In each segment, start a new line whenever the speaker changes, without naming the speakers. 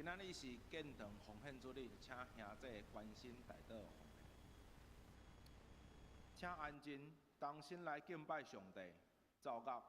仔日是建堂奉献主日，请兄弟关心大道奉献。请安静，同心来敬拜上帝，奏乐。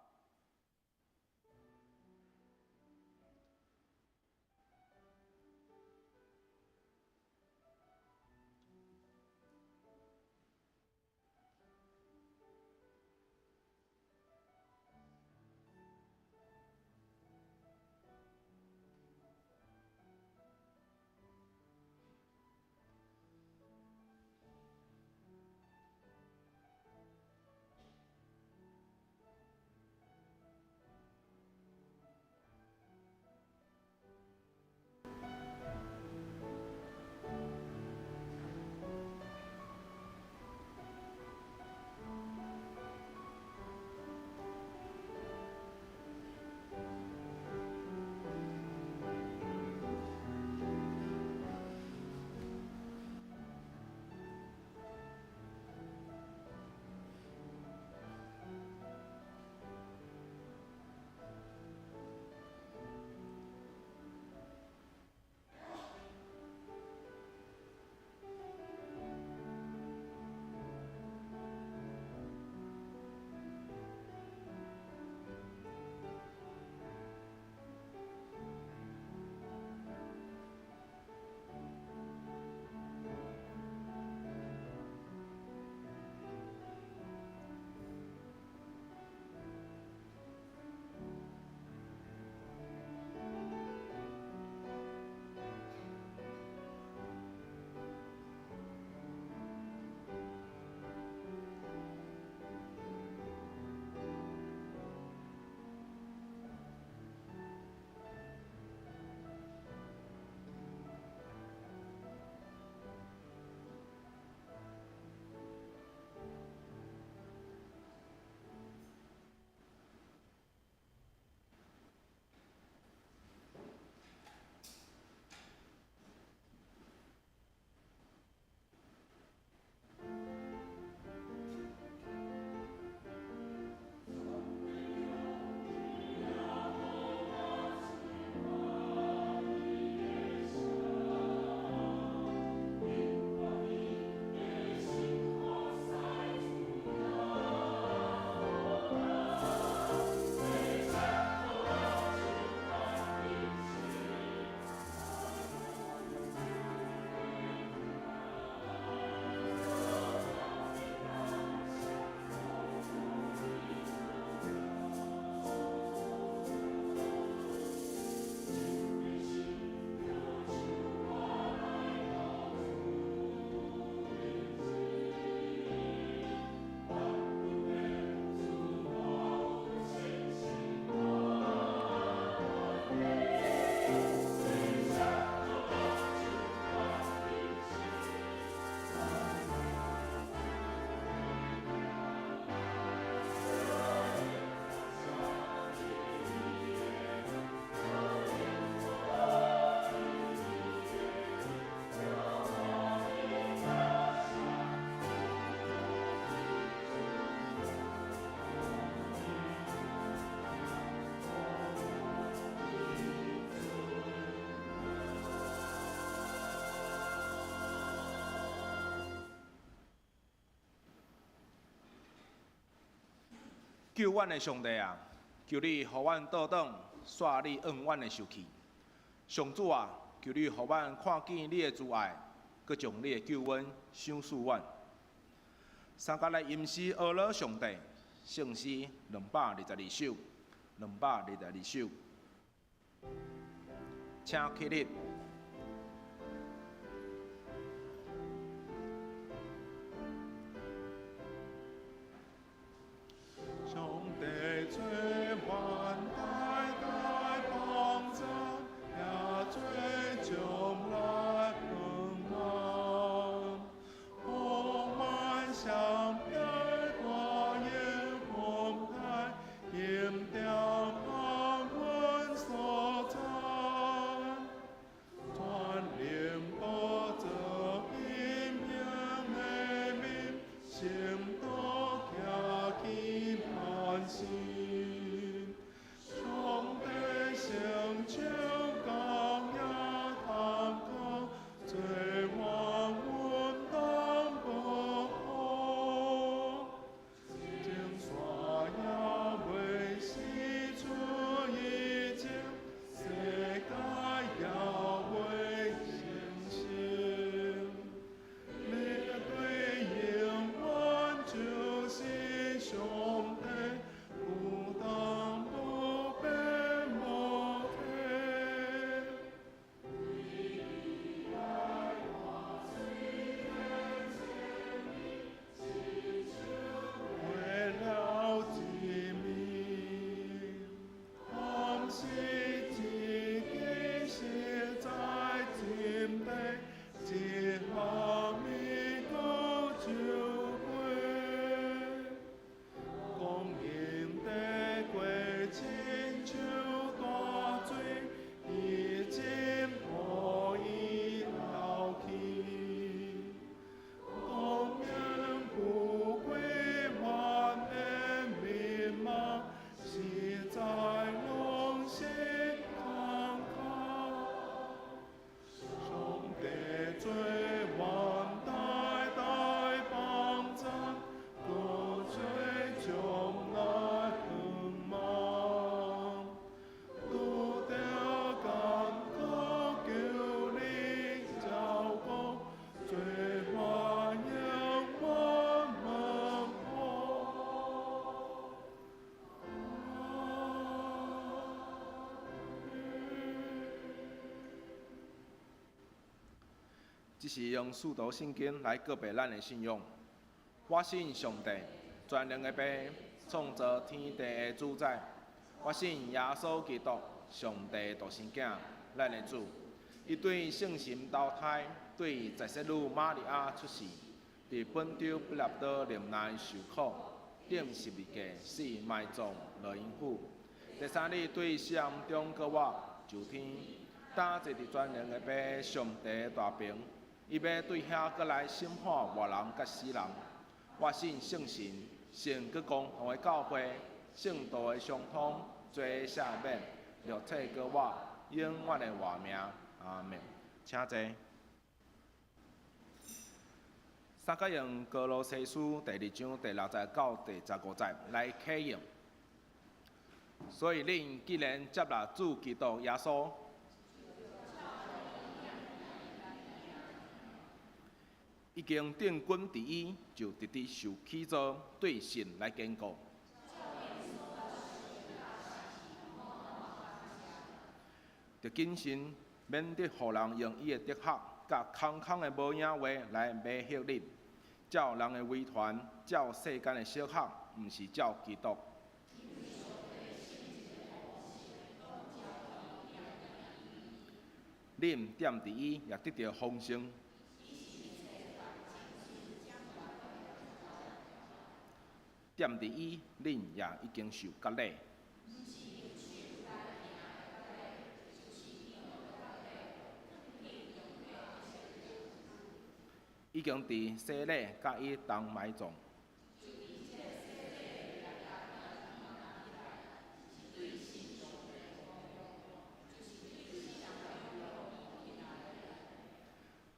救阮的上帝啊，求你互阮倒转，煞你恩阮的受气。上主啊，求你互阮看见你的慈爱，佮将你的救恩赏赐阮。三甲来吟诗阿罗上帝，圣诗222首，222首，请起立。只是用使徒圣经来告白咱的信仰。我信上帝，全能的爸，创造天地的主宰。我信耶稣基督，上帝独生囝，咱的主。伊对圣神投胎，对在世女玛利亚出世，伫本州不列岛林内受苦，顶十字架死埋葬落阴府。第三日对死人中搁活就天，搭坐伫全能的爸上帝大屏，伊要对遐搁来审判活人甲死人。我信圣神，信佮公同的教会，圣道的相通，罪赦免，肉体搁活，永远的活命。阿门。请坐。三角用哥罗西书第2章第6节到第15节来启用。所以恁既然接纳主基督耶稣，已经定根伫伊，就直直受起造，对神来坚固。着谨慎，免得互人用伊的哲学甲空空的无影话来迷惑恁，照人的遗传，照世间的小学，毋是照基督。恁踮伫伊，也得到丰盛。踮伫伊，恁也已经受割礼。已经伫洗礼甲伊同埋葬。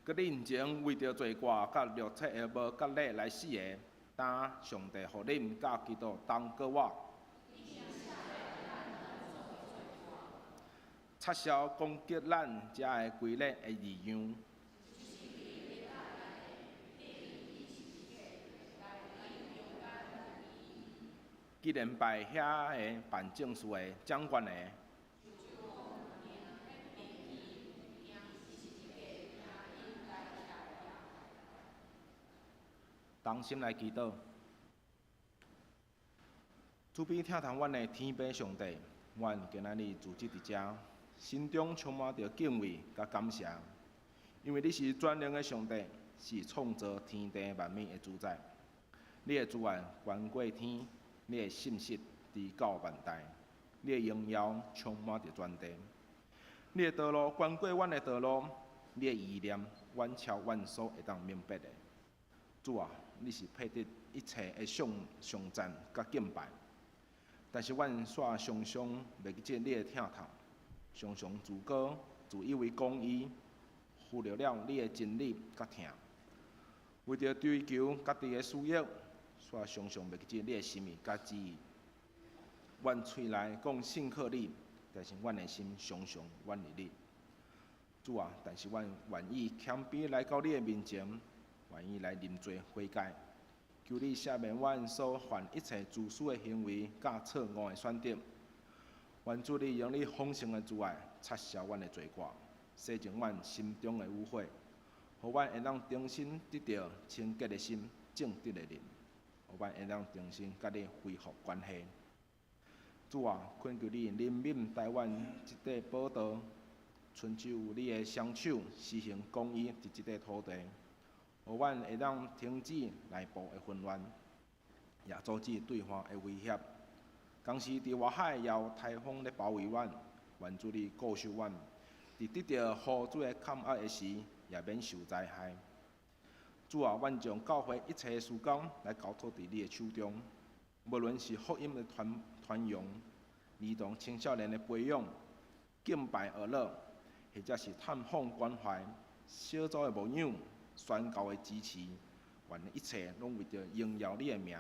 佮恁前为着罪过甲肉体的无割礼来死的，当上帝互恁甲基督同搁活，撤销攻击咱遮的规律的异样。既然拜遐个办正事的、掌权的，同心来祈祷。主必听从阮的天父上帝，阮今仔日聚集伫遮，心中充满着敬畏甲感谢，因为你是全能的上帝，是创造天地万物的主宰。你的主权悬过天，你的信息至到万代，你的荣耀充满着全地。你的道路悬过阮的道路，你的意念远超阮所会当明白的。主啊，你是配得一切的颂赞甲敬拜，但是阮却常常袂记你的疼痛，常常自高，自以为公义，忽略了你的真理甲疼。为着追求家己的需要，却常常袂记你的心意甲旨意。阮喙内讲信靠你，但是阮的心常常远离你。主啊，但是阮愿意谦卑来到你的面前。愿意来认罪悔改，求你赦免阮所犯一切自私的行为，甲错误的选择。愿主你用你丰盛的慈爱，擦消阮的罪过，洗净阮心中的污秽，互阮会当重新得到清洁的心、正直的灵，互阮会当重新甲你恢复关系。主啊，恳求你怜悯台湾这块宝岛，伸手你的双手，施行公义伫这块土地。互阮会当停止内部的混乱，也阻止对方的威胁。同时，伫外海也有台风咧包围阮，愿主你顾守阮，伫得到雨水的砍压的时，也免受灾害。主啊，阮将教会一切事工来交托伫你的手中，无论是福音的传扬、儿童青少年的培养、敬拜娱乐，或者是探访关怀、小组的牧养。宣教的支持，愿一切拢为着荣耀你的名，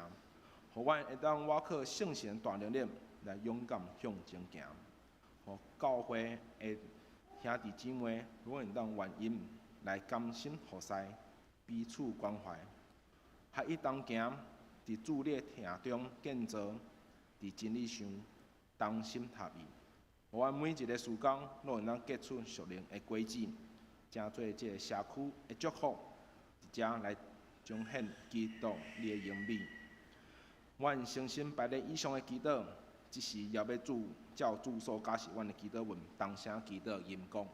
互阮会当倚靠圣神大能力来勇敢向前行，互教会的兄弟姊妹拢会当愿意来甘心服侍，彼此关怀，还一同行伫主你的疼中建造，伫真理上同心合意，互阮每一个事工拢会当结出属灵的果子。成做即个社区的祝福，一者来彰显基督你的荣美。阮诚心摆咧以上的祈祷，即时也要照主所教示阮的祈祷文，同声祈祷吟讲。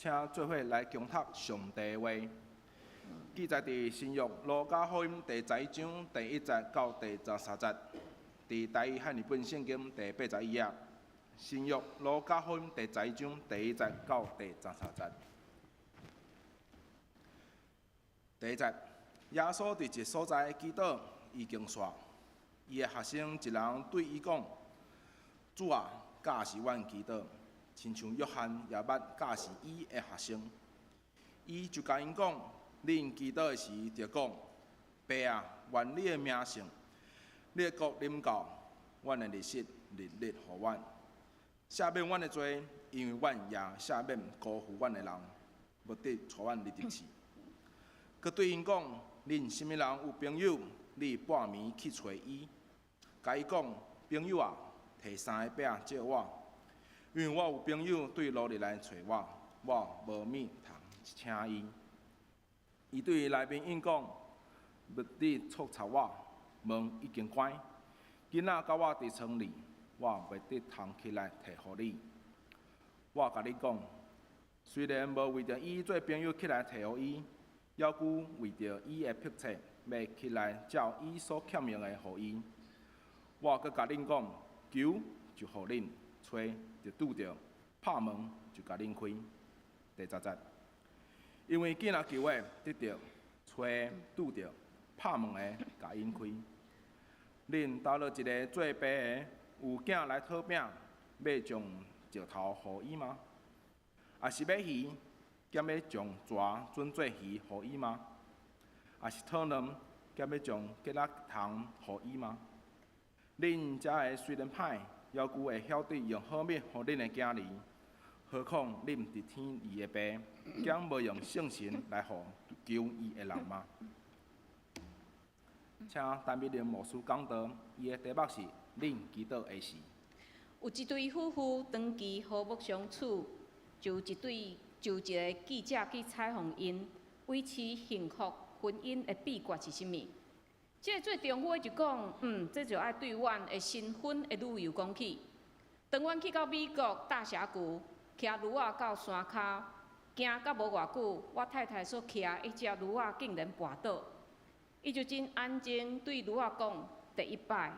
请做伙来共读上帝话。记载伫新约路加福音第11章第1节到第13节，伫台语汉语本圣经第81页。新约路加福音第11章第1节到第13节。第1节，耶稣伫一个所在祈祷，已经煞。伊的学生一人对伊讲：“主啊，教是阮祈祷，亲像约翰也捌教是伊的学生。”伊就甲因讲：“恁祈祷的时，就讲：爸啊，愿你的名圣，你的国临到，阮的日息日日互阮，赦免阮的罪，因为阮也赦免辜负阮的人，目的带阮入地去。”佮对因讲：“恁什么人有朋友，你半暝去找伊，甲伊讲：朋友啊，摕3个饼借我，因为我有朋友对路入来找我，我无物通请伊。”伊对内面因讲：“目的促查我，门已经关，囡仔甲我伫床里，我袂得通起来摕互你。我甲你讲，虽然无为着伊做朋友起来摕互伊。”要顾为着伊的迫切，要起来照伊所欠用的，互伊。我阁甲恁讲，求就互恁，找就拄着，拍门就甲恁开。第10节，因为囡仔求的得着，找拄着，拍门的甲因开。恁到了一个做爸的，有囝来讨饼，要将石头互伊吗？还是要鱼？兼要将蛇准做鱼互伊吗？还是讨卵，兼要将吉拉糖互伊吗？恁遮个虽然歹，犹犹会晓得用好物互恁的囝儿，何况恁伫天伊的爸，竟无用圣神来互求伊的人吗？请陈美玲牧师讲道，伊的题目是“恁祈祷的事”。
有一对夫妇长期和睦相处，就一个记者去采访因，维持幸福婚姻的秘诀是甚物？这个最重要的就讲，这就爱对阮的新婚的旅游讲起。当阮去到美国大峡谷，骑驴仔到山骹，行到无偌久，我太太所骑的迄只驴仔竟然跋倒，伊就真安静对驴仔讲：“第一摆。”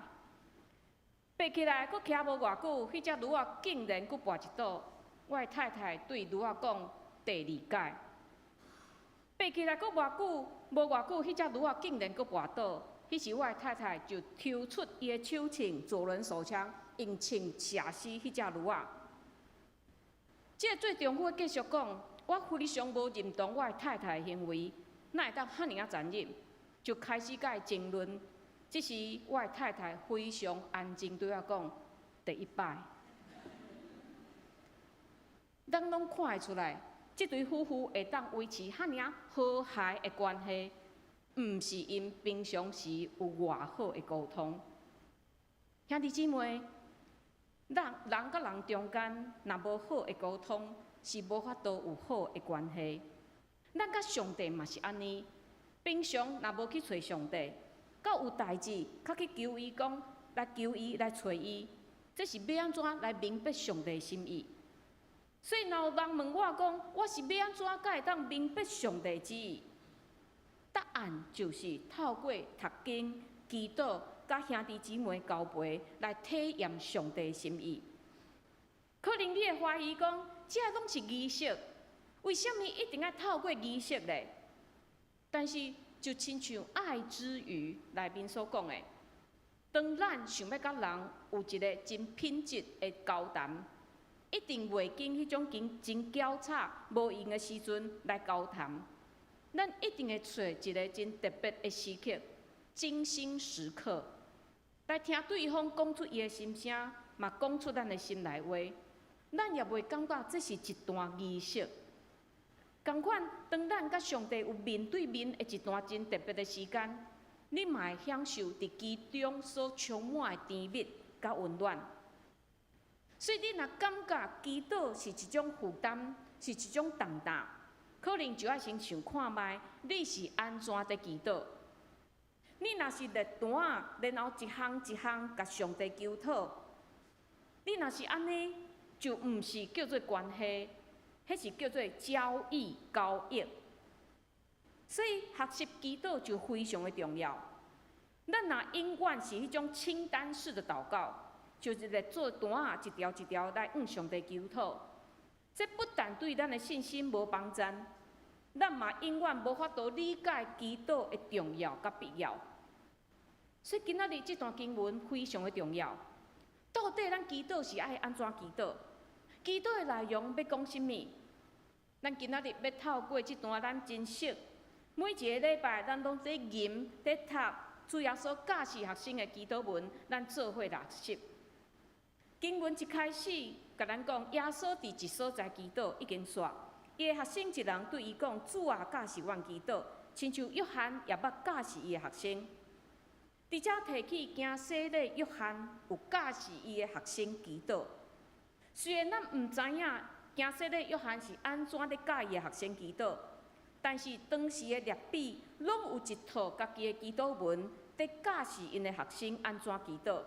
爬起来，佫骑无偌久，迄只驴仔竟然佫跋一倒。我的太太对驴仔讲：“第二摆。”爬起来佫偌久，无偌久，迄只驴仔竟然佫跋倒。迄时我的太太就抽出伊的手枪，左轮手枪，用枪射死迄只驴仔。这个最重要继续讲，我非常无认同我的太太的行为，哪会当遐尔啊残忍？就开始甲伊争论。这时我的太太非常安静对我讲：“第一摆。”咱拢看会出来，这对夫妇会当维持遐尔和谐的关系，毋是因平常时有偌好的沟通。兄弟姊妹，人甲人中间若无好的沟通，是无法度有好的关系。咱甲上帝嘛是安尼，平常若无去找上帝，到有代志，较去求伊讲，来求伊来找伊，这是要安怎来明白上帝的心意？所以，若有人问我讲，我是要安怎才会当明白上帝旨意？答案就是透过读经、祈祷，甲兄弟姊妹交陪，来体验上帝的心意。可能你会怀疑讲，这拢是仪式，为什么一定要透过仪式呢？但是，就亲像《爱之语》内面所讲的，当咱想要甲人有一个真品质的交谈，一定袂经迄种真狡诈、无用的时阵来交谈。咱一定会找一个真特别的时刻、精心时刻，来听对方讲出伊的心声，嘛讲出咱的心内话。咱也袂感觉这是一段仪式。同款，当咱甲上帝有面对面的一段真特别的时间，你嘛会享受伫其中所充满的甜蜜甲温暖。所以，你若感觉祈祷是一种负担，是一种重担，可能就要先想看卖，你是安怎在祈祷？你若是列单啊，然后一项一项甲上帝求讨，你若是安尼，就毋是叫做关系，迄是叫做交易交易。所以学习祈祷就非常的重要。咱若永远是迄种清单式的祷告，就是来做单啊一条一条来向上帝求讨。这不但对咱的信心无帮助，咱嘛永远无法度理解祈祷的重要甲必要。所以今仔日这段经文非常的重要。到底咱祈祷是爱安怎祈祷？祈祷的内容要讲甚物？咱今仔日要透过这段咱真实。每一个礼拜，咱拢在吟、在读主耶稣教示学生的祈祷文，咱做伙学习。经文一开始，甲咱讲耶稣伫一所在祈祷已经煞，伊的学生一人对伊讲：“主啊，教示阮祈祷，亲像约翰也捌教示伊的学生。”伫遮提起惊洗礼约翰有教示伊的学生祈祷。虽然咱毋知影惊洗礼约翰是安怎咧教伊的学生祈祷。但是当时的律比拢有一套家己的祈祷文，在教示因的学生安怎祈祷。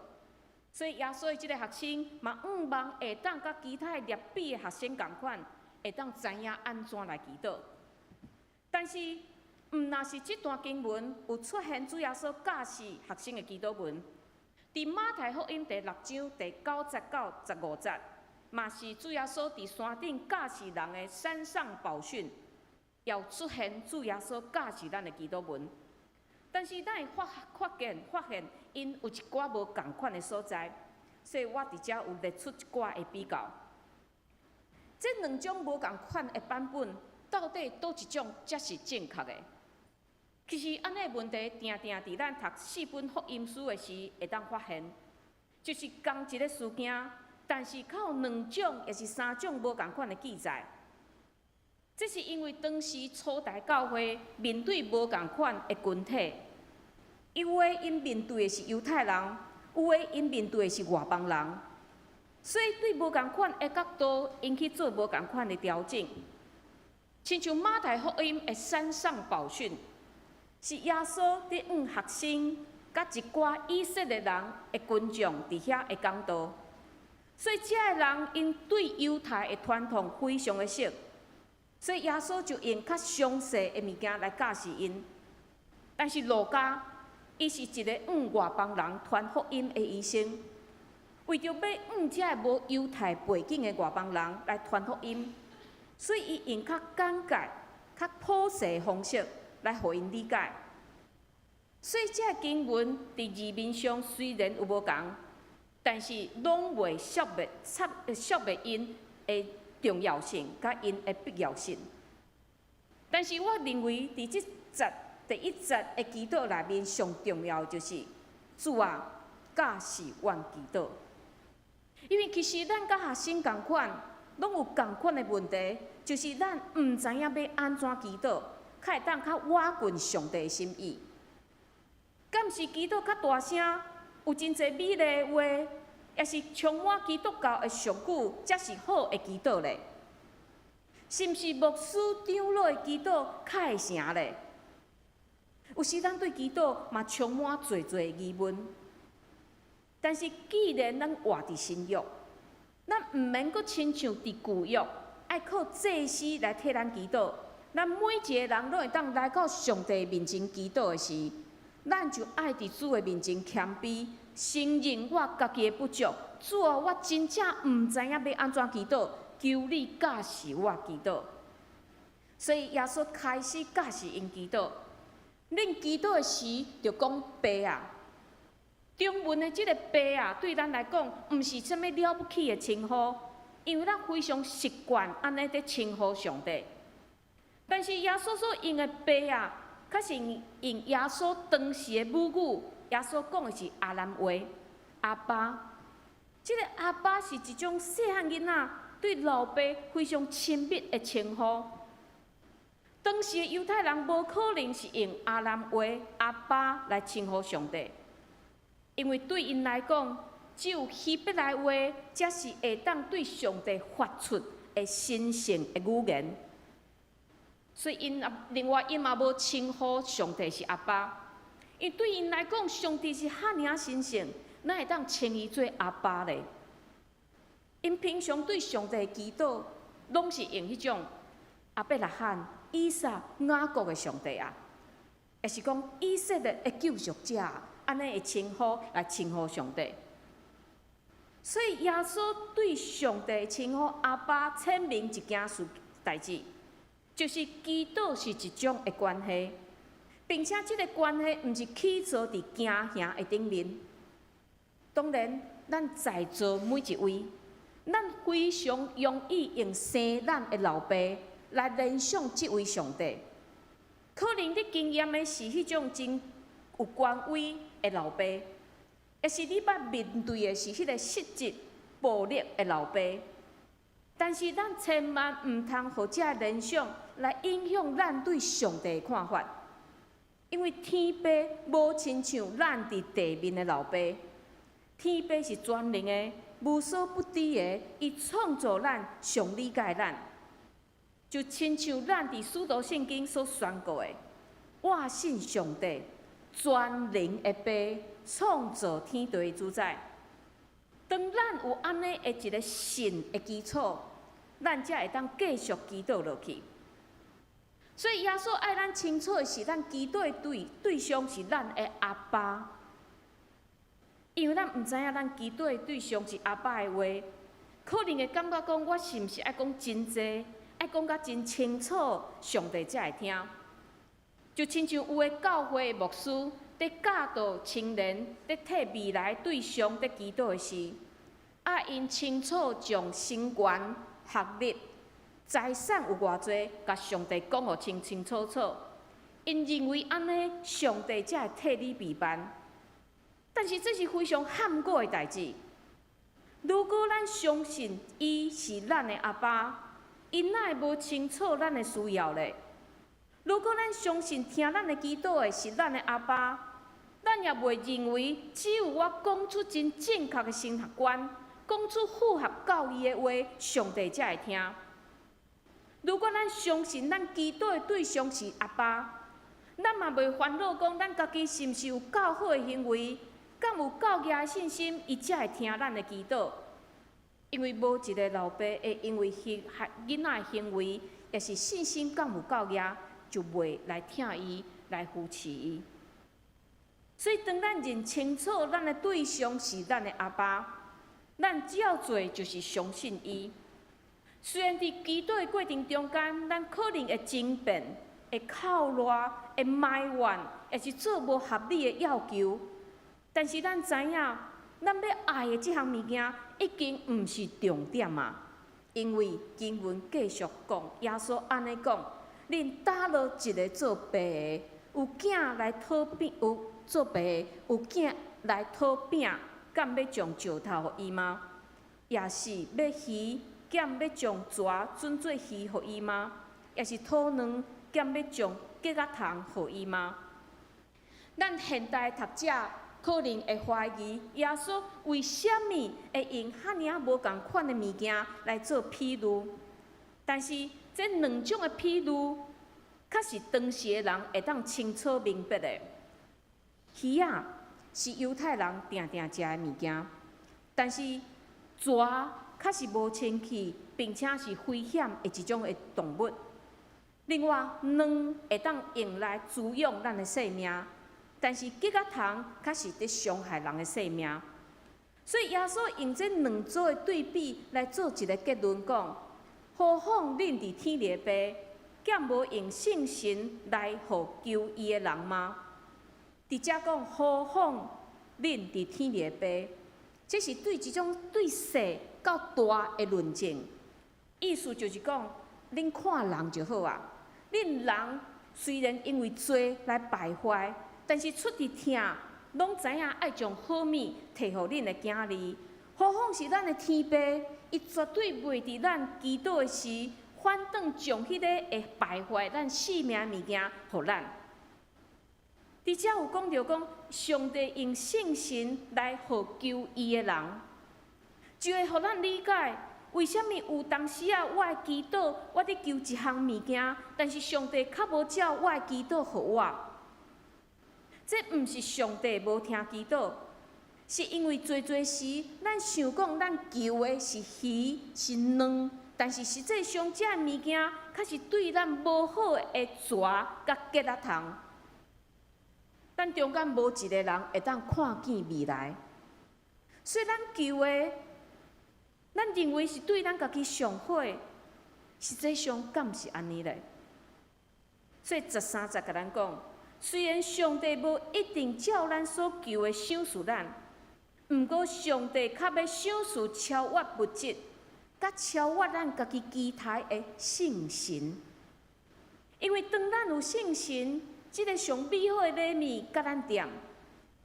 所以耶稣的这个学生嘛，望会当甲其他的律比的学生共款，会当知影安怎来祈祷。但是，若是这段经文有出现主耶稣教示学生的祈祷文，伫马太福音第6章第9节到15节，嘛是主耶稣伫山顶教示人的山上宝训。要出现主耶稣教示咱的祈祷文，但是咱会发现因有一寡无共款的所在，所以我伫遮有列出一寡的比较。这两种无共款的版本，到底倒一种才是正确的？其实安尼问题，定定伫咱读4本福音书的时会当发现，就是同一个事件，但是靠2种也是3种无共款的记载。这是因为当时初代教会面对无共款的群体，有的因面对的是犹太人，有的因面对的是外邦人，所以对无共款的角度，因去做无共款的调整。亲像马太福音的山上宝训，是耶稣伫学生甲一寡以色列人的群众伫遐的讲道，所以这个人因对犹太的传统非常的熟。所以耶稣就用较详细的物件来教示因，但是路加，伊是一个外邦人传福音的医生，为着要这个无犹太背景的外邦人来传福音，所以伊用较简洁、较朴实的方式来互因理解。所以这个经文伫字面上虽然有无同，但是拢袂削灭因的重要性，甲因的必要性。但是我认为，伫即节第1节的祈祷内面，上重要就是主啊，教示阮祈祷。因为其实咱甲学生共款，拢有共款的问题，就是咱毋知影要安怎祈祷，较会当较瓦近上帝的心意。敢是祈祷较大声，有真侪美丽的话？也是充满基督教的俗语，才是好的祈祷咧。是毋是牧师长老的祈祷较会成咧？有时咱对祈祷嘛充满侪疑问。但是既然咱活伫新约，咱毋免阁亲像伫旧约，爱靠祭司来替咱祈祷。咱每一个人拢会当来到上帝面前祈祷的时，咱就爱伫主的面前谦卑。承认我家己的不足，主啊，我真正毋知影要安怎祈祷，求你教示我祈祷。所以耶稣开始教示因祈祷。恁祈祷的时，就讲爸啊。中文的这个爸啊，对咱来讲，毋是啥物了不起的称呼，因为咱非常习惯安尼在称呼上帝。但是耶稣所用的爸啊，较是用耶稣当时的母语。耶稣讲的是阿兰话，阿爸。这个阿爸是一种细汉囡仔对老爸非常亲密的称呼。当时的犹太人无可能是用阿兰话阿爸来称呼上帝，因为对因来讲，只有希伯来话才是会当对上帝发出的神圣的语言。所以因另外因嘛无称呼上帝是阿爸。因对因来讲，上帝是遐尔神圣，哪会当称伊做阿爸咧？因平常对上帝祈祷，拢是用迄种亚伯拉罕、以撒、雅各的上帝啊，也是讲以色列的救赎者，安尼的称呼来称呼上帝。所以耶稣对上帝称呼阿爸，阐明一件事代志，就是基督是一种的关系，并且这个关系毋是起造伫镜像的顶面。当然，咱在座每一位，咱非常容易用生咱的老爸来联想这位上帝。可能你经验的是迄种真有权威的老爸。也是你捌面对的是迄个实质暴力的老爸，但是咱千万毋通互这联想来影响咱对上帝的看法，因为天父无亲像咱伫地面的老爸，天父是全能的、无所不知的，伊创造咱、上理解咱，就亲像咱伫使徒圣经所宣告的：我信上帝，全能的爸。创造天地的主宰，当咱有安尼的一个信的基础，咱才会当继续祈祷落去。所以耶稣爱咱清楚的是，咱祈祷的对象是咱的阿爸，因为咱毋知影咱祈祷的对象是阿爸的话，可能会感觉讲我是毋是爱讲真济，爱讲甲真清楚，上帝才会听。就亲像有的教会的牧师。在教导青年，在替未来对象在祈祷的时，因清楚将生源、学历、财产有偌济，甲上帝讲互清清楚楚。因认为安尼，上帝才会替你备办。但是这是非常坎坷的代志。如果咱相信伊是咱的阿爸，因哪会无清楚咱的需要咧？如果咱相信听咱的祈祷的是咱的阿爸，咱也袂认为只有我讲出真正确的神学观，讲出符合教义的话，上帝才会听。如果咱相信咱祈祷的对象是阿爸，咱嘛袂烦恼讲咱家己是毋是有够好的行为，敢有够硬的信心，伊才会听咱的祈祷。因为无一个老爸会因为囡仔的行为，也是信心敢有够硬，就袂来听伊，来扶持伊。所以，当咱认清楚咱的对象是咱的阿爸，咱只要做就是相信伊。虽然伫祈祷的过程中间，咱可能会争辩、会靠赖、会埋怨，也是做无合理的要求，但是咱知影，咱要爱的这项物件已经毋是重点啊。因为经文继续讲，耶稣安尼讲：恁打落一个做爸的，有囝来讨饼，做爸的有囝来讨饼，敢要将石头互伊吗？也是要鱼，敢要将蛇准做鱼互伊吗？也是讨卵，敢要将鸡仔虫互伊吗？咱现代读者可能会怀疑，耶稣为什么会用遐尔无共款的物件来做譬喻？但是这两种的譬喻，确实当时的人会当清楚明白的。鱼啊，是犹太人定定食的物件，但是蛇确实无清气，并且是危险的一种的动物。另外，卵会当用来滋养咱的生命，但是鸡仔虫确实伫伤害人的生命。所以耶稣用这两组的对比来做一个结论，讲：何况恁伫天里的爸，敢无用圣神来互求伊的人吗？伫遮讲，何况恁伫天里的爸，这是对一种对小到大的论证。意思就是讲，恁看人就好啊。恁人虽然因为罪来败坏，但是出伫听，拢知影爱将好物摕互恁的囝儿。何况是咱的天父，伊绝对袂伫咱祈祷的时，反倒将迄个会败坏咱性命的物件互咱。伫遮有讲到讲，上帝用圣神来互救伊的人，就会互咱理解为什么有当时啊，我的祈祷我伫求一项物件，但是上帝较无照我的祈祷互我。这毋是上帝无听祈祷，是因为最时咱想讲咱求的是鱼是卵，但是实际上，这物件确实对咱无好的蛇甲结仔虫。咱中间无一个人会当看见未来，所以咱求的，咱认为是对咱家己上好的，实际上敢毋是安尼咧？所以13节甲咱讲，虽然上帝无一定照咱所求的赏赐咱，毋过上帝较要赏赐超越物质，甲超越咱家己期待的圣神。因为当咱有圣神，即个上美好的礼物甲咱点，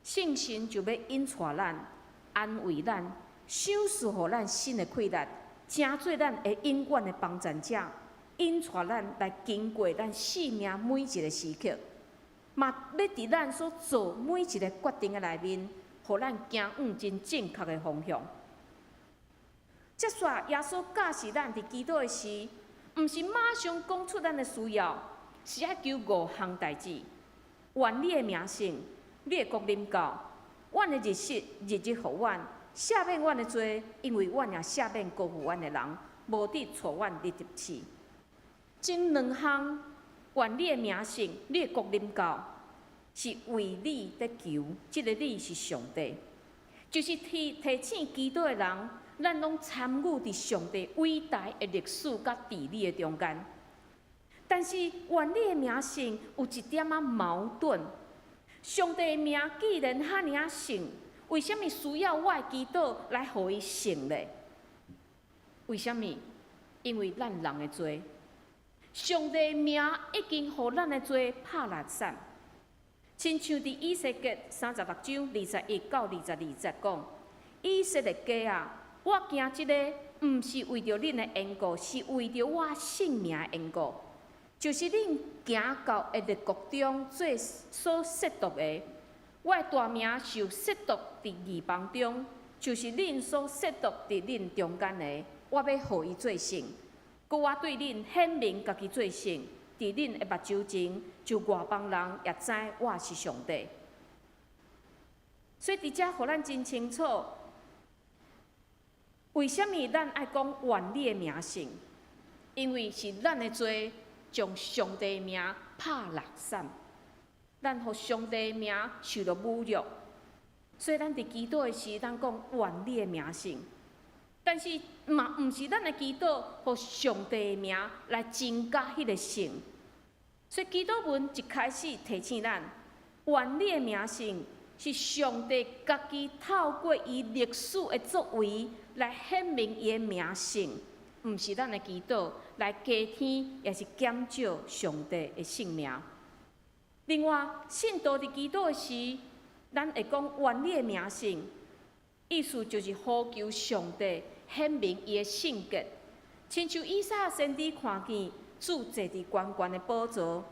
圣神就要引带咱、安慰咱、赏赐互咱新的快乐，成做咱会永远的帮助者，引带咱来经过咱生命每一个时刻，嘛要伫咱所做每一个决定的内面，互咱行往真正确的方向。接煞耶稣教示咱伫祈祷的时，毋是马上讲出咱的需要，是爱求5项代志：愿你的名圣，你的国临到，阮的日息日日互阮，赦免阮的罪，因为阮也赦免辜负阮的人，无伫带阮入入去。前2项，愿你的名圣，你的国临到，是为你在求，即个你是上帝，就是提醒祈祷的人，咱拢参与伫上帝伟大的历史甲治理的中间。但是愿你的名圣有一点仔矛盾。上帝的名既然遐尔啊圣，为什么需要我的祈祷来互伊圣呢？为什么？因为咱人的罪，上帝的名已经互咱的罪拍烂散。亲像伫以西结36章21到22节讲：以色列家啊，我行即个，毋是为着恁的缘故，是为着我性命的缘故。就是恁行到的列国中做所亵渎的，我的大名受亵渎伫异邦中，就是恁所亵渎伫恁中间的，我要互伊做圣。佮我对恁显明家己做圣，伫恁的目睭前，就外邦人也知我是上帝。所以伫遮，互咱真清楚，为什么咱爱讲愿你的名圣？因为是咱的罪。将上帝的名拍烂散，咱互上帝的名受到侮辱，所以咱伫祈祷的时，咱讲愿你的名圣，但是嘛，毋是咱的祈祷，互上帝的名来增加迄个圣。所以祈祷文一开始提醒咱，愿你的名圣是上帝家己透过伊历史的作为来显明伊的名圣，毋是咱的祈祷。来加添，也是减少上帝的性命。另外，信徒伫祈祷的时，咱会讲愿你的名圣，意思就是呼求上帝显明伊的性格，亲像以赛亚先知看见主坐伫悬悬的宝座，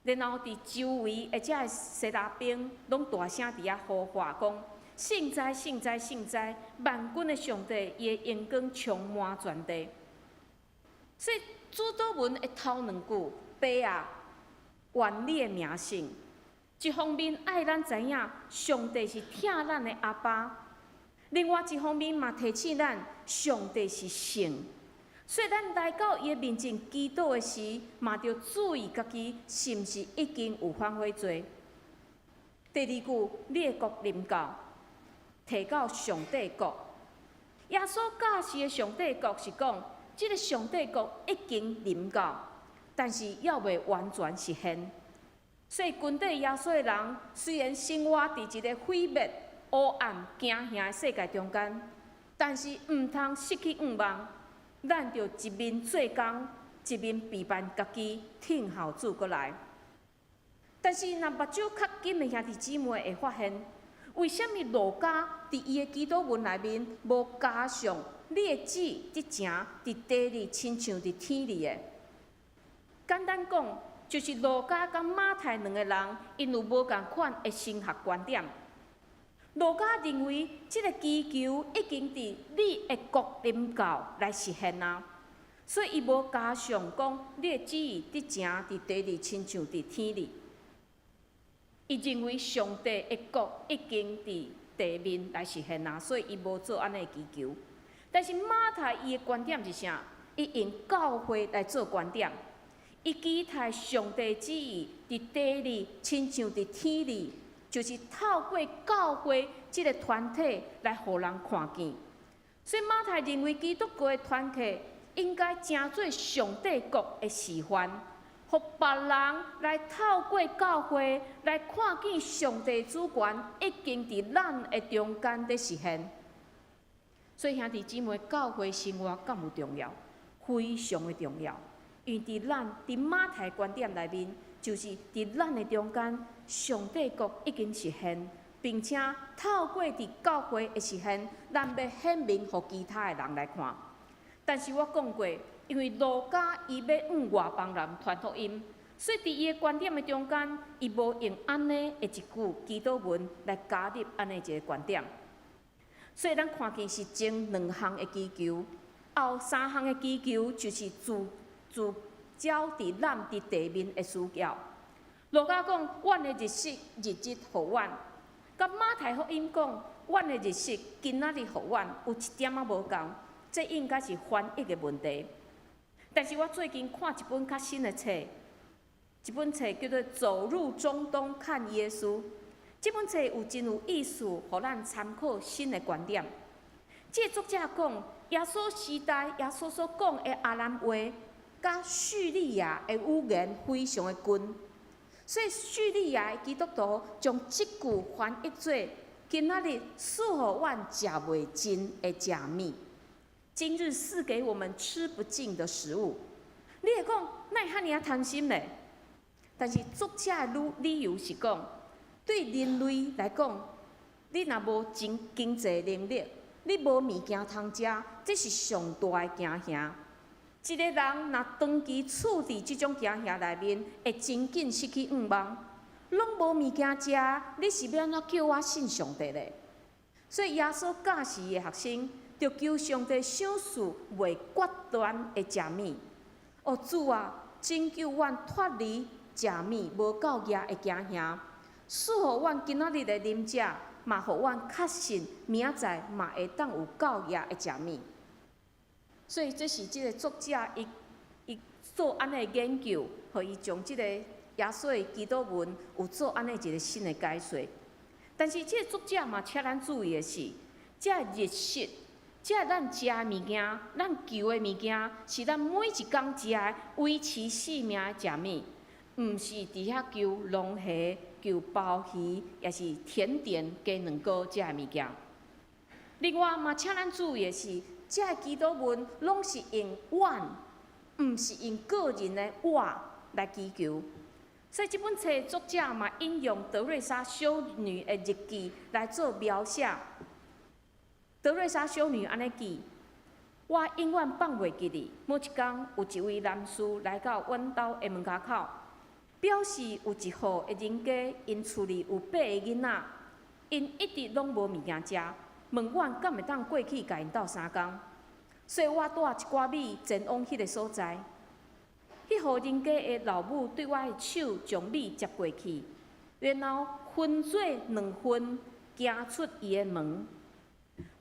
然后伫周围而且的西拉兵拢大声伫遐呼唤讲：圣哉，圣哉，圣哉！万军的上帝，伊的荣光充满全地。所以主祷文的头2句，爸啊，愿你的名圣。一方面爱咱知影上帝是疼咱的阿爸，另外一方面嘛提醒咱上帝是圣。所以咱来到伊的面前祈祷的时，嘛要注意家己是毋是已经有反悔罪。第2句，你的国临到，提到上帝国。耶稣教示的上帝国是讲。即个上帝国已经临到，但是还未完全实现。所以，跟对耶稣的人，虽然生活伫一个毁灭、黑暗、惊吓的世界中间，但是毋通失去盼望。咱着一面做工，一面备办家己，听候主过来。但是，若目睭较紧的兄弟姊妹会发现，为什么路加伫伊的祈祷文内面无加上？你的旨伫正伫地里，亲像伫天里的。简单讲，就是路加甲马太2个人，因有无共款的神学观点。路加认为，即个祈求已经伫你的国临到来实现啊，所以伊无加上讲你的旨意伫正伫地里，亲像伫天里。伊认为上帝的国已经伫地面来实现啊，所以伊无做安尼祈求。但是马太伊的观点是啥？伊用教会来做观点，伊期待上帝旨意伫地里，亲像伫天里，就是透过教会即个团体来互人看见。所以马太认为基督教的团体应该成做上帝国的示范，互别人来透过教会来看见上帝主权已经伫咱的中间伫实现。所以兄弟姊妹，教会生活敢有重要？非常的重要。因为伫马太观点内面，就是伫咱的中间，上帝国已经实现，并且透过伫教会的实现，咱要显明互其他的人来看。但是我讲过，因为路加伊要往外邦人传福音，所以伫伊的观点的中间，伊无用安尼的一句祈祷文来加入安尼一个观点。所以咱看见是前2项的祈求，后3项的祈求就是自照伫咱伫地面的需要。路加讲，阮的日子互阮；甲马太福音讲，阮的日子今仔日互阮，有一点仔无共。这应该是翻译的问题。但是我最近看一本较新的册，一本册叫做《走入中东看耶稣》。这本册有真有意思，互咱参考新的观点。这个作者讲，耶稣时代耶稣所讲的阿兰话，甲叙利亚的语言非常的近，所以叙利亚的基督徒将这句翻译做：今仔日赐互阮食袂尽的食物。今日赐给我们吃不尽的食物。你会讲，哪会遐尔贪心咧？但是作者的理由是讲，对人类来讲，你若无经济能力，你无物件通食，这是上大的惊吓。一个人若长期处伫即种惊吓内面，会真紧失去愿望。拢无物件食，你是要安怎叫我信上帝咧？所以耶稣教示的学生，就求上帝赏赐袂决断的食物。哦，主啊，拯救阮脱离食物无够额的惊吓，赐互阮今仔日的啉食，嘛互阮确信明仔嘛会当有够额的食物。所以这是即个作者伊做安尼研究，互伊将即个耶稣的基督文有做安尼一个新的解说。但是即个作者嘛，请咱注意的是，即个日食。即咱食的物件，咱求的物件，是咱每一工食的维持生命的食物，毋是伫遐求龙虾、求鲍鱼，也是甜点、加两个这物件。另外嘛，请咱注意的是，这基督文拢是用阮，毋是用个人的我来祈求。所以这本册作者嘛引用德瑞莎修女的日记来做描写。德瑞莎修女安尼记：我永远放袂记你。某一天，有一位男士来到阮兜的门口，表示有一户的人家，因厝里有8个囡仔，因一直拢无物件食，问阮敢会当过去甲因斗相共。所以我带一寡米前往迄个所在。迄户人家的老母对我的手将米接过去，然后分做2份，行出伊的门。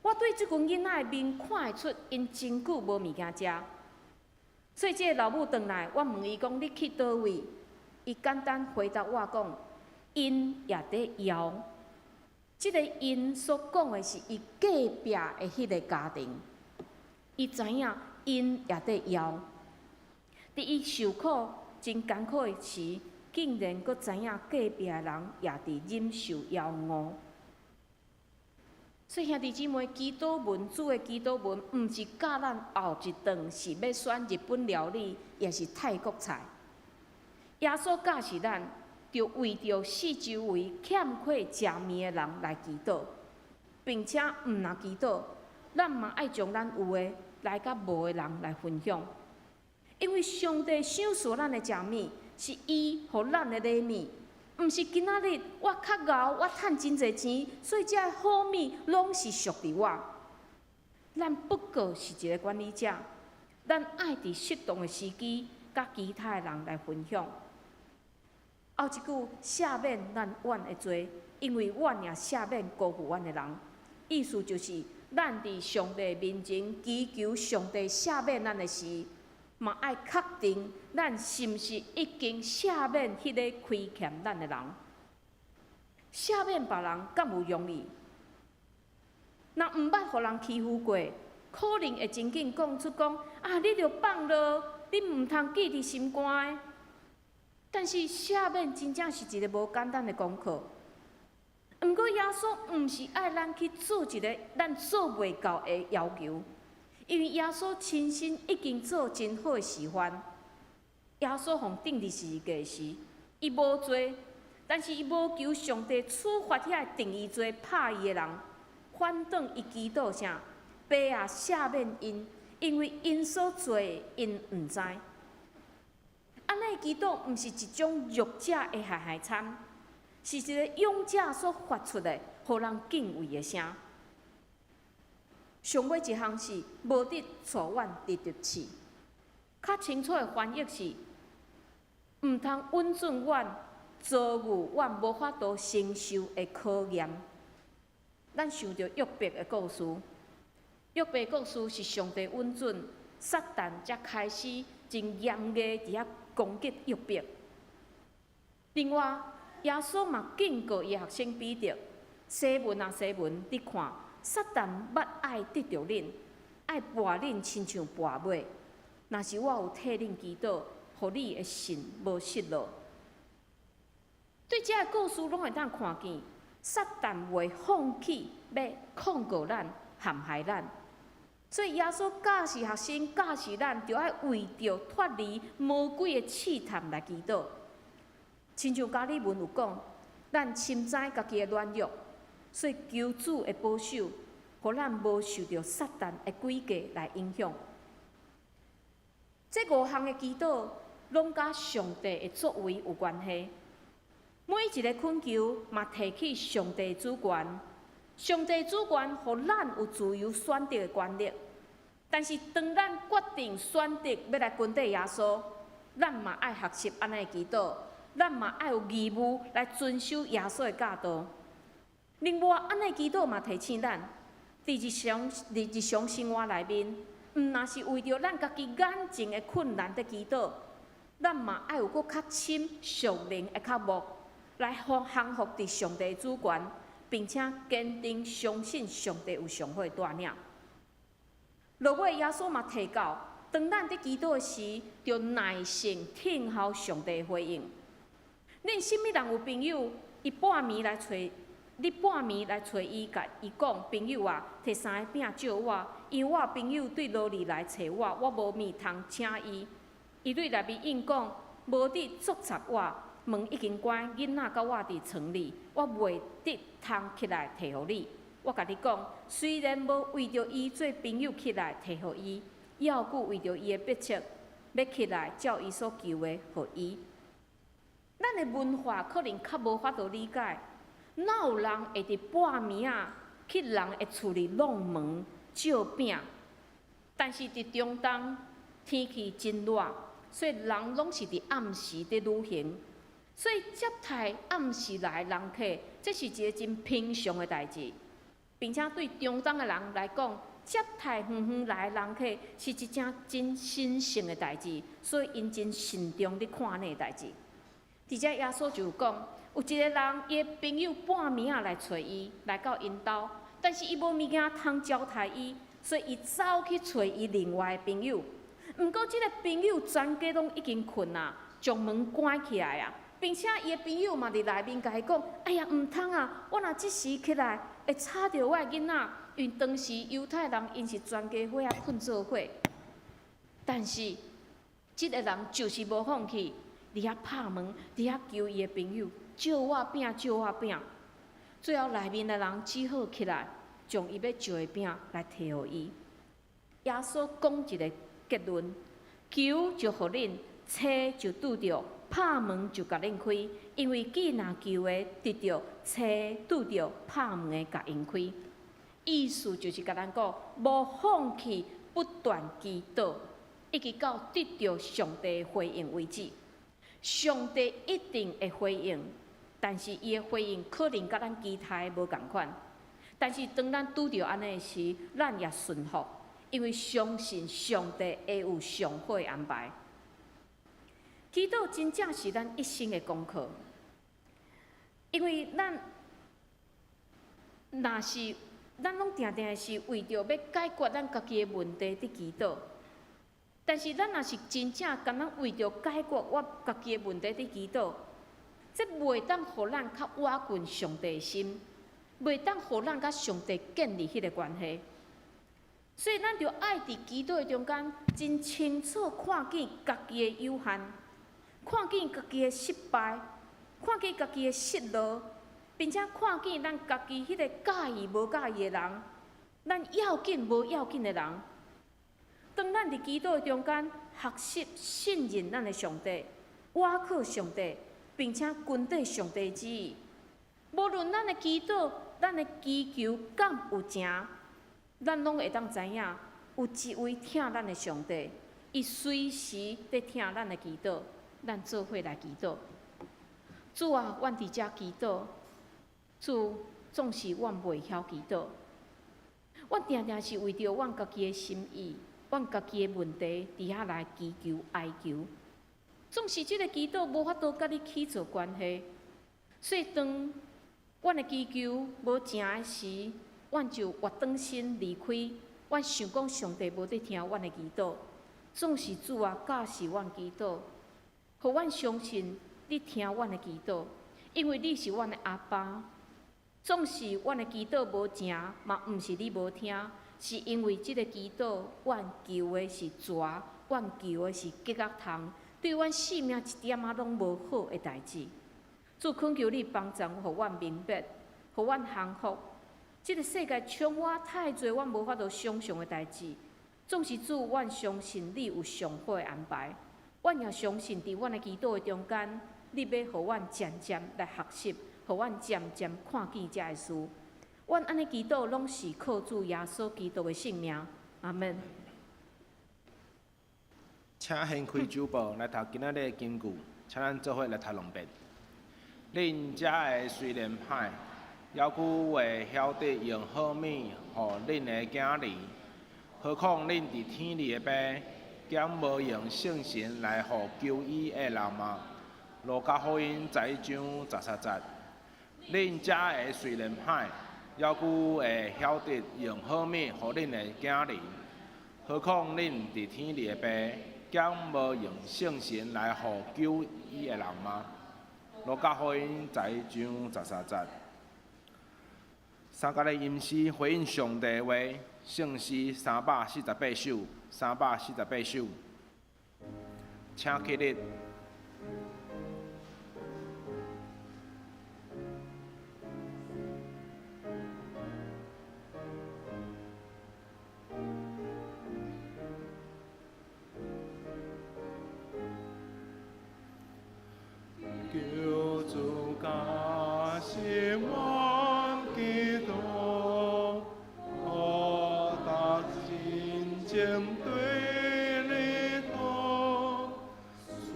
我对即群囡仔的面看会出，因真久无物件食。所以即个老母转来，我问伊讲：你去倒位？伊简单回答我讲：因也伫枵。即个因所讲的是伊隔壁的迄个家庭。伊知影因也伫枵。伫伊受苦真艰苦的时，竟然阁知影隔壁的人也伫忍受枵餓。所以兄弟姊妹，基督文主的基督文，毋是教咱后一顿是要选日本料理，也是泰国菜。耶稣教示咱，就为着四周围欠缺食物的人来祈祷，并且毋若祈祷，咱嘛爱将咱有的来甲无的人来分享。因为上帝赏赐咱的食物，是伊互咱的礼物。毋是今仔日我较敖，我趁真侪钱，所以这好物拢是属于我。咱不过是一个管理者，咱爱伫适当的时机，甲其他的人来分享。后一句赦免咱阮的罪，因为阮也赦免辜负阮的人。意思就是咱伫上帝面前祈求上帝赦免咱的时，嘛爱确定咱是毋是已经赦免迄个亏欠咱的人。赦免别人敢有容易？若毋捌互人欺负过，可能会真紧讲出讲啊，你着放落，你毋通记伫心肝的。但是赦免真正是一个无简单的功课。毋过耶稣毋是爱咱去做一个咱做袂到的要求，因为耶稣亲身已经做真好的示范。耶稣互定伫十字架时，伊无罪，但是伊无求上帝处罚遐定伊罪、拍伊的人，反倒伊祈祷啥？爸啊，赦免因，因为因所做的，因毋知。安尼祈祷毋是一种弱者的海惨。是一个勇者所发出的，互人敬畏的声。上尾一项是无得错怨，直直刺。较清楚的翻译是：毋通温顺怨、遭遇怨，无法度承受的考验。咱想着约伯的故事，约伯故事是上帝温准，撒旦才开始真严厉伫遐攻击约伯。另外，耶稣嘛警告伊学生彼得：西门啊西门，你看，撒旦捌爱得着恁，爱跋恁亲像跋马。若是我有替恁祈祷，互你的信无失落。对这个故事，拢会当看见，撒旦会放弃要控告咱、陷害咱。所以耶稣教示学生，教示咱，就要为着脱离魔鬼的试探来祈祷。亲像加利文有讲，咱深知家己的软弱，所以求主的保守，互咱无受到撒旦的诡计来影响。这5项的祈祷，拢甲上帝的作为有关系。每一个恳求嘛提起上帝主权，上帝主权互咱有自由选择的权利。但是当咱决定选择要来跟随耶稣，咱嘛爱学习安尼祈祷。咱嘛爱有义务来遵守耶稣的教导。另外，安尼祈祷嘛提醒咱，伫日常生活内面，毋若是为着咱家己眼前的困难在祈祷，咱嘛爱有较深属灵的较目，来降服伫上帝主权，并且坚定相信上帝有上好的带领。落尾，耶稣嘛提到，当咱伫祈祷时，要耐心听候上帝的回应。恁什么人有朋友，伊半暝来找你，半暝来找伊，甲伊讲，朋友啊，摕3个饼借我，因为我朋友对罗里来找我，我无面通请伊。伊对内面应讲，无得捉插我，门已经关，囡仔甲我伫床里，我袂得通起来摕互你。我甲你讲，虽然无为着伊做朋友起来摕互伊，要顾为着伊的迫切，要起来照伊所求的互伊。咱的文化可能较无法度理解，哪有人会伫半暝啊去人的厝里弄门借饼？但是伫中东天气真热，所以人拢是伫暗时伫旅行，所以接待暗时来的人客，这是一个真平常的代志，并且对中东的人来讲，接待远远来的人客是一件真神圣的代志，所以因真慎重伫看呢代志。伫遮耶稣就讲，有一个人，伊的朋友半暝啊来找伊，来到因兜，但是伊无物件通招待伊，所以伊走去找伊另外的朋友。毋过，即个朋友全家拢已经困啊，将门关起来啊，并且伊的朋友嘛伫内面甲伊讲：“哎呀，毋通啊！我若即时起来，会吵着我的囡仔，因为当时犹太人因是全家伙啊困做伙。”但是，即个人就是无放弃。伫遐拍门，伫遐求伊的朋友借我饼，借我饼。最后内面的人只好起来，将伊要借的饼来摕互伊。耶稣讲一个结论：求就互恁，找就拄着，拍门就甲恁开。因为既若求的得着，找拄着，拍门的甲因开。意思就是甲咱讲，无放弃，不断祈祷，一直到得着上帝回应为止。上帝一定会回应，但是伊的回应可能甲咱期待无共款。但是当咱拄着安尼时，咱也顺服，因为相信上帝会有上好的安排。祈祷真正是咱一生的功课，因为咱拢定定是为着要解决咱家己的问题伫祈祷。但是咱若是真正敢若为着解决我家己的问题伫祈祷，这袂当互咱较倚近上帝的心，袂当互咱甲上帝建立迄个关系。所以咱着爱伫祈祷的中间，真清楚看见家己的有限，看见家己的失败，看见家己的失落，并且看见咱家己迄个介意无介意的人，咱要紧无要紧的人。当咱伫祈祷的中间学习信任咱的上帝，倚靠上帝，并且跟对上帝的旨意，无论咱的祈祷、咱的祈求敢有成，咱拢会当知影，有一位听咱的上帝，伊随时在听咱的祈祷，咱做伙来祈祷。主啊，阮伫遮祈祷，主总是阮袂晓祈祷，阮定定是为着阮家己的心意。阮家己的问题，伫遐来祈求哀求，总是即个祈祷无法度甲你起做关系，所以当阮的祈求无成的时，阮就活转身离开。阮想讲上帝无在听阮的祈祷，总是主啊教示阮祈祷，互阮相信你听阮的祈祷，因为你是阮的阿爸。总是阮的祈祷无成，嘛毋是你无听。是因为即个祈祷，阮求的是蛇，阮求的是结角虫，对阮性命一点仔拢无好的代志。主恳求你帮助，互阮明白，互阮降服。即个世界充满太侪阮无法度想象的代志，总是主，阮相信你有上好的安排。阮也相信伫阮的祈祷的中间，你要互阮渐渐来学习，互阮渐渐看见遮个事。阮安尼祈祷，拢是靠主耶稣基督的圣名，阿门。
请掀开酒报来读今仔日的经句，请咱做伙来读两遍。恁遮的虽然歹，犹犹会晓得用好物互恁的囝儿，何况恁伫天里的爸，减无用圣神来互求伊的人吗？路加福音11章13节。恁遮的虽然歹，犹犹会晓得用好物互恁的囝儿，何况恁伫天里的爸，减无用圣神来互救伊的人吗？路加福音11章13节。三角的吟诗回应上帝的话，圣诗348首，348首，请起立。
求主加希望基督，我达心间对你头，主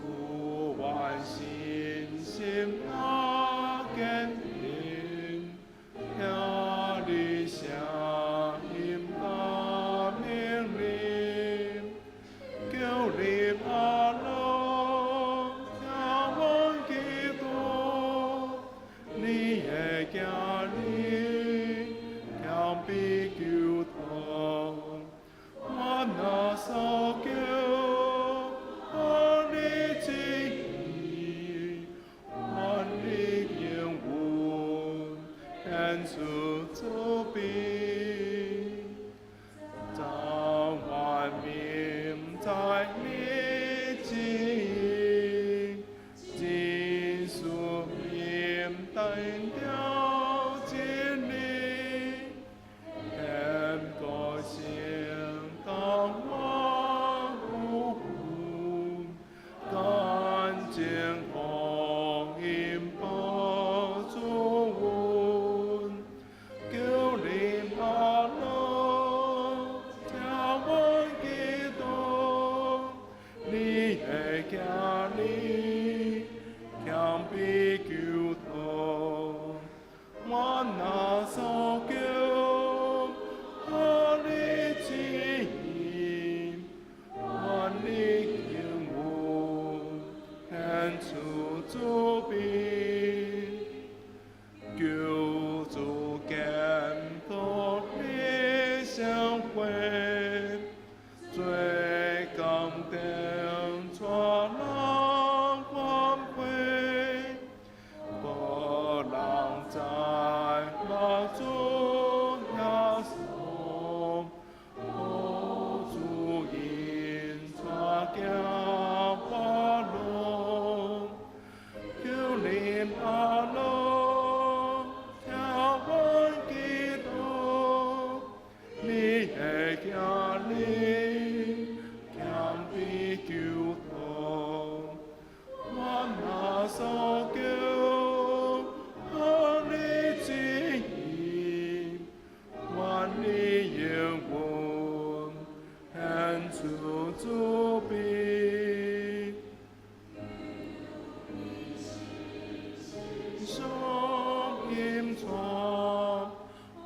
万心心那坚定，要理想应把命令，求你阿罗。家里强逼求他，我那所求，我的旨意，我的愿望，愿主作必，早晚明在你旨，尽数明代表。求你过，最感动全人欢会，无人知目睭也松，无主因带行花路，求您阿罗，听阮祈祷，你的行李强比求托，我那所求，和你旨意，愿你应允，献出主笔。上音传，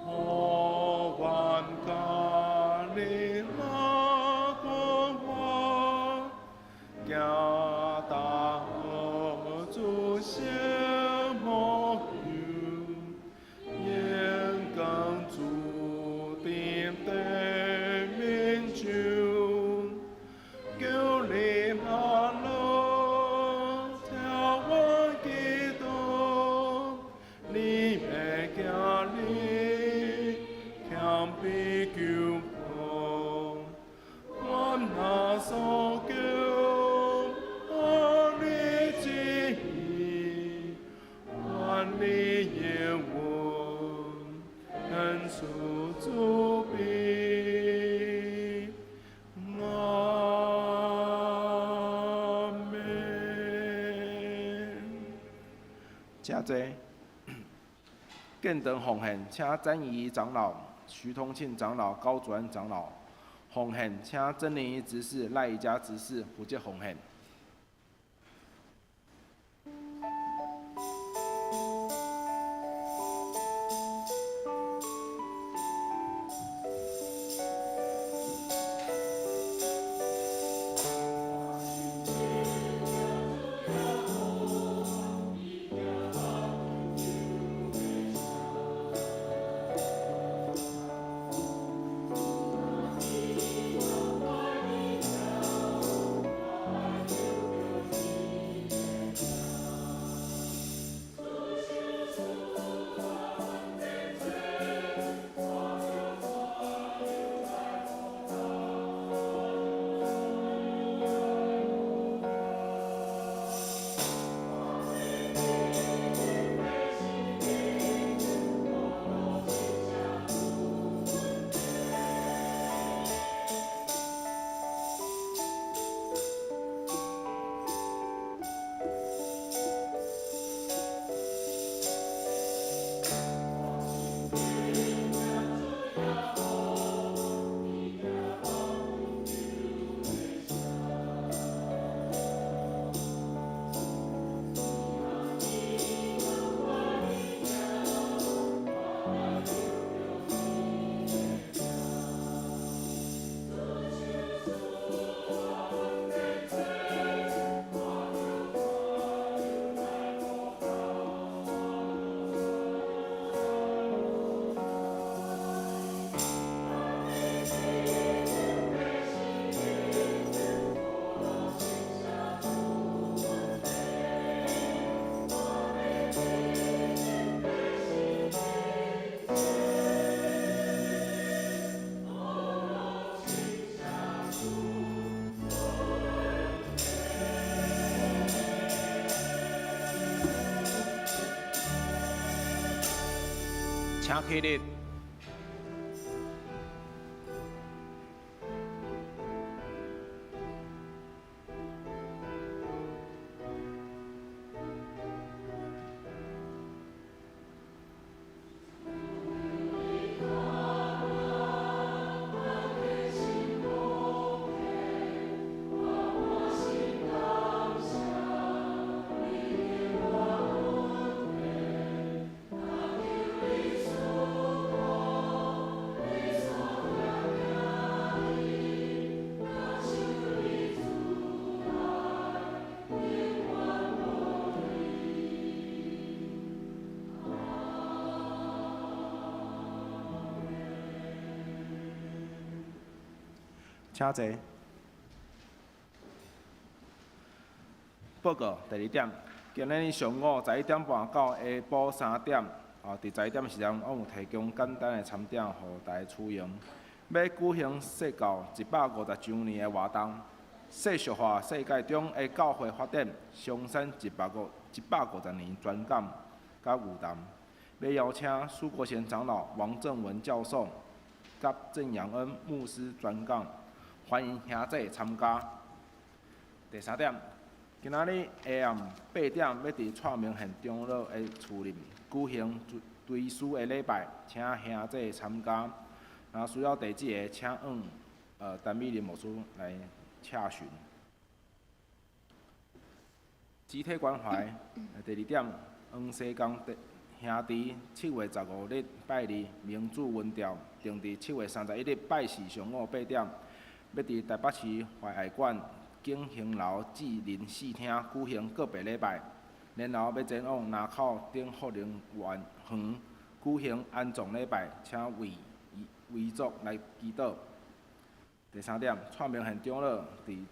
何万家你那光华，行大河主些莫有，眼光注定的民主，求你阿罗，听我祈祷，你的行李强比求破，我那所求，和你旨意，愿你应允，恩赐主笔。阿门。
请坐。建堂奉献，请詹仪长老、徐通庆长老、高主任长老奉献，请曾灵仪执事、赖宜佳执事负责奉献。请起立。请坐。报告第2点，今日上午11点半到下晡3点，伫11点时阵，我有提供简单的参点，予大家取用。要举行世教150周年的活动，世俗化世界中的教会发展，相产150年专讲甲有谈。要邀请苏国贤长老、王正文教授、甲郑阳恩牧师专讲，欢迎兄弟参加。第3点。今仔日下暗8点，要伫蔡明县长老的厝内举行追思的礼拜，请兄弟参加。若需要地址的，请往陈美玲牧师来洽询。集体关怀第2点，黄西江兄弟7月15日拜二明主文调，定伫7月31日拜四上午8点，要伫台北市怀爱馆景兴楼智仁4厅举行告别礼拜，然后要前往南口顶福陵园举行安葬礼拜，请为遗族来祈祷。第3点，蔡明县长老伫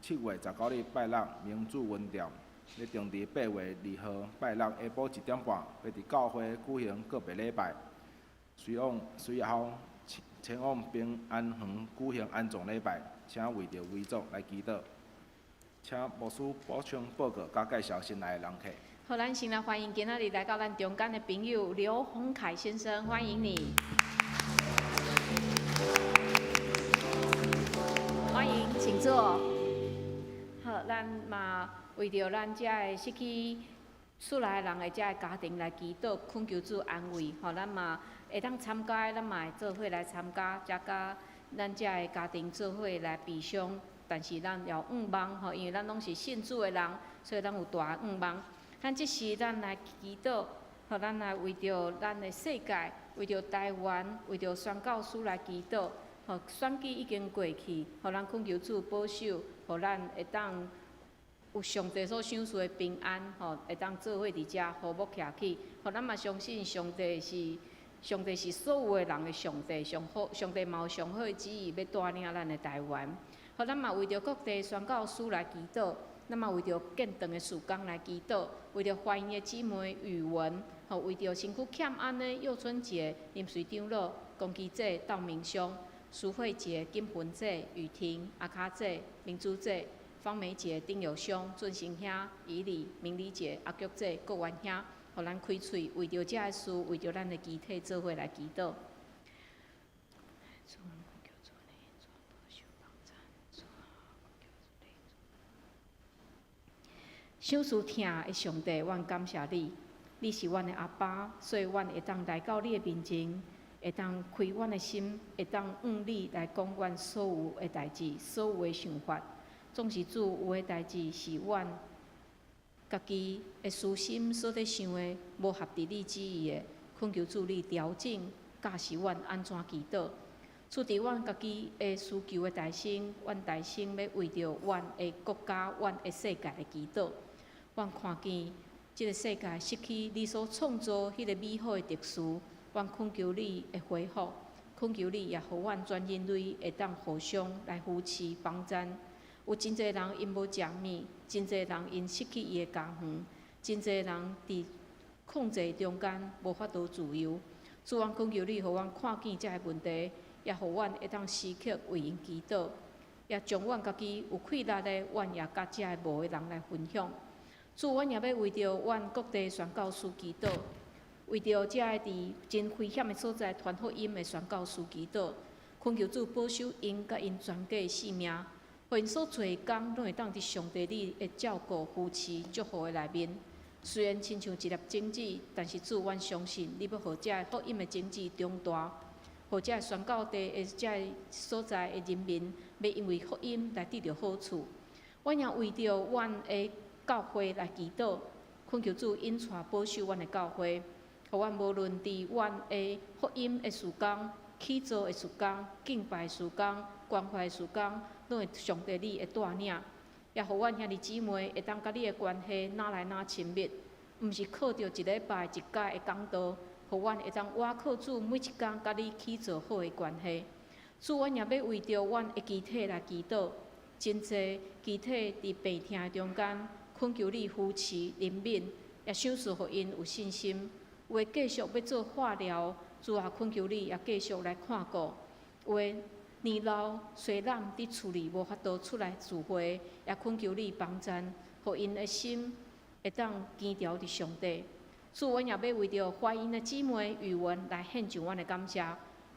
7月19日拜六明主文调，要定伫8月2号拜六下晡1点半，要伫教会举行告别礼拜，随后前往平安园举行安葬礼拜，请为着遗族来祈祷。请牧师补充报告，甲介绍新来的人客。
好，咱先来欢迎今仔日来到咱中间的朋友刘宏凯先生，欢迎你。欢迎，请坐。好，咱嘛为着咱遮的失去厝内人的遮的家庭来祈祷，恳求主安慰。吼，咱嘛会当参加，咱嘛会做伙来参加，才甲咱遮的家庭做伙来悲伤。但是咱要望吼，因为咱拢是信主的人，所以咱有大望。咱即时咱来祈祷，吼，咱来为着咱的世界，为着台湾，为着宣教师来祈祷。吼，选举已经过去，互咱恳求主保守，互咱会当有上帝所想赐的平安，吼，会当做伙伫遮和睦徛起。互咱嘛相信上帝是所有的人的上帝，上帝嘛有上好的旨意要带领咱的台湾。互咱嘛为着各地宣教师来祈祷，咱嘛为着建堂的事工来祈祷，为着怀孕的姊妹宇文，吼，为着身躯欠安的幼春节临时长老、公鸡姐、道明兄、苏慧杰、金魂姐、雨婷、阿卡姐、明珠姐、方梅姐、丁友兄、俊成兄、以礼、明理姐、阿菊姐、郭元兄，互咱开喙，为着遮个事，为着咱的集体做伙来祈祷。想事疼的上帝，阮感谢你，你是阮的阿爸，所以阮会当来到你的面前，会当开阮的心，会当你来讲阮所有的代志，所有的想法。总是主有的代志是阮家己的私心所在想的，无合伫你旨意的，恳求主你调整，教示阮安怎祈祷。出伫阮家己的需求的大心，阮大心要为着阮的国家、阮的世界的祈祷。阮看见即个世界失去你所创造迄个美好的特殊，阮恳求你会恢复，恳求你也互阮全人类会当互相来扶持帮赞。有真侪人因无食面，真侪人因失去伊的家园，真侪人伫控制中间无法度自由。主，阮恳求你，互阮看见遮个问题，也互阮会当时刻为因祈祷，也将阮家己有气力的，阮也甲遮个无的人来分享。主，阮也要为着阮各地宣教师祈祷，为着遮个伫真危险的所在传福音的宣教师祈祷，恳求主保守因甲因全家的性命，互因所做的工拢会当伫上帝你的照顾、扶持、祝福的内面。虽然亲像一粒种子，但是主，阮相信你要互遮个福音的种子长大，互遮个宣教地的遮个所在的人民，要因为福音来得到好处。阮也为着阮的教会来祈祷，恳求主引带保守阮的教会，互阮无论伫阮的福音的事工、起造的事工、敬拜的事工、关怀的事工，拢会上帝你的带领，也互阮兄弟姊妹会当甲你的关系哪来哪亲密，毋是靠着一礼拜一届的讲道，互阮会当倚靠主每一工甲你起造好的关系。主，阮也要为着阮的肢体来祈祷，真侪肢体伫病痛的中间，恳求你扶持怜悯，也想赐互因有信心。有诶继续要做化疗，主啊，恳求你也继续来看顾。有诶年老衰懒伫厝里无法度出来聚会，也恳求你帮衬，互因的心会当坚调伫上帝。主，阮也要为着怀孕的姊妹余文来献上阮的感谢，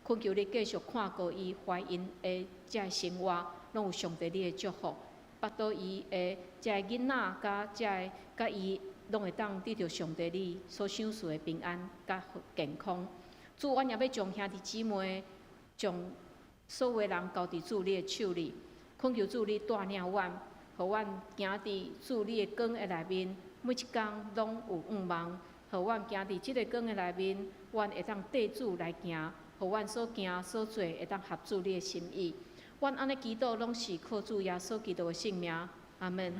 恳求你继续看顾伊怀孕的遮生活，拢有上帝你的祝福，巴肚伊的遮囡仔甲伊拢会当得到上帝你所赏赐的平安甲健康。主，阮也要将兄弟姊妹将所有人交伫主你的手里，恳求主你带领阮，互阮行伫主你的光的内面，每一工拢有盼望。互阮行伫即个光的内面，阮会当缀主来行，互阮所行所做会当合主你的心意。阮安尼祈祷，拢是靠主耶稣基督的圣名，阿门。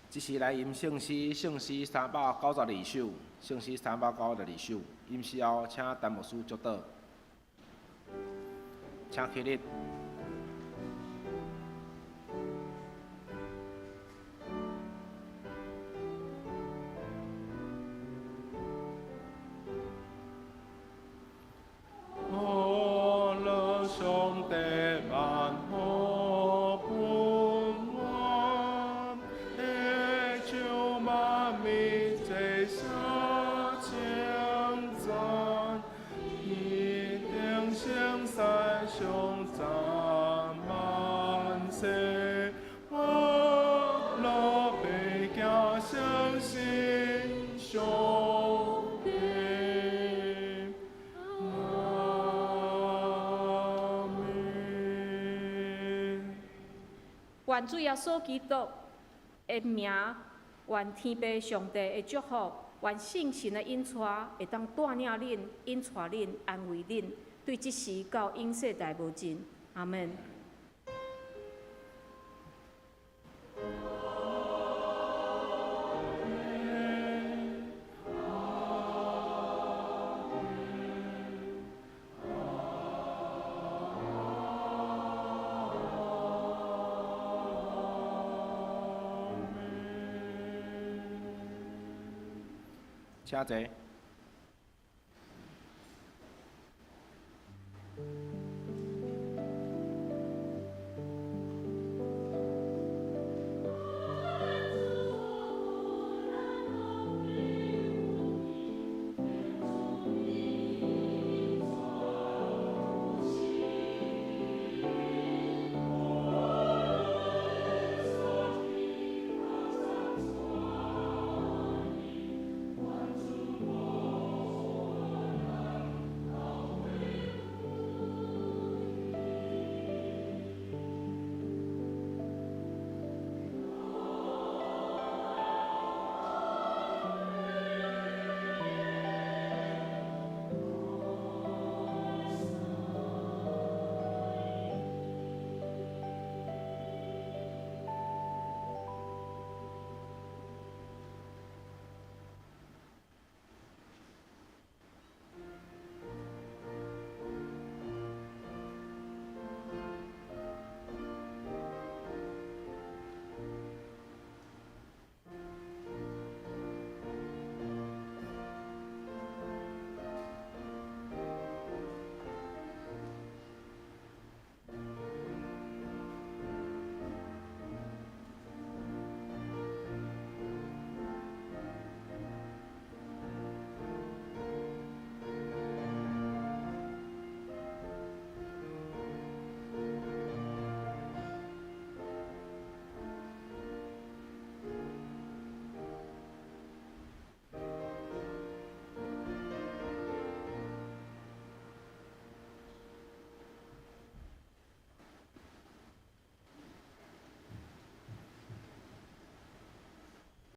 即时来吟圣诗，圣诗392首，圣诗392首。吟诗后，请陈牧师祝祷，请起立。愿主耶稣基督的名，愿天父上帝的祝福，愿圣神的引带会当带领恁、引带恁、安慰恁，对即时到永世代无尽。阿门。请坐。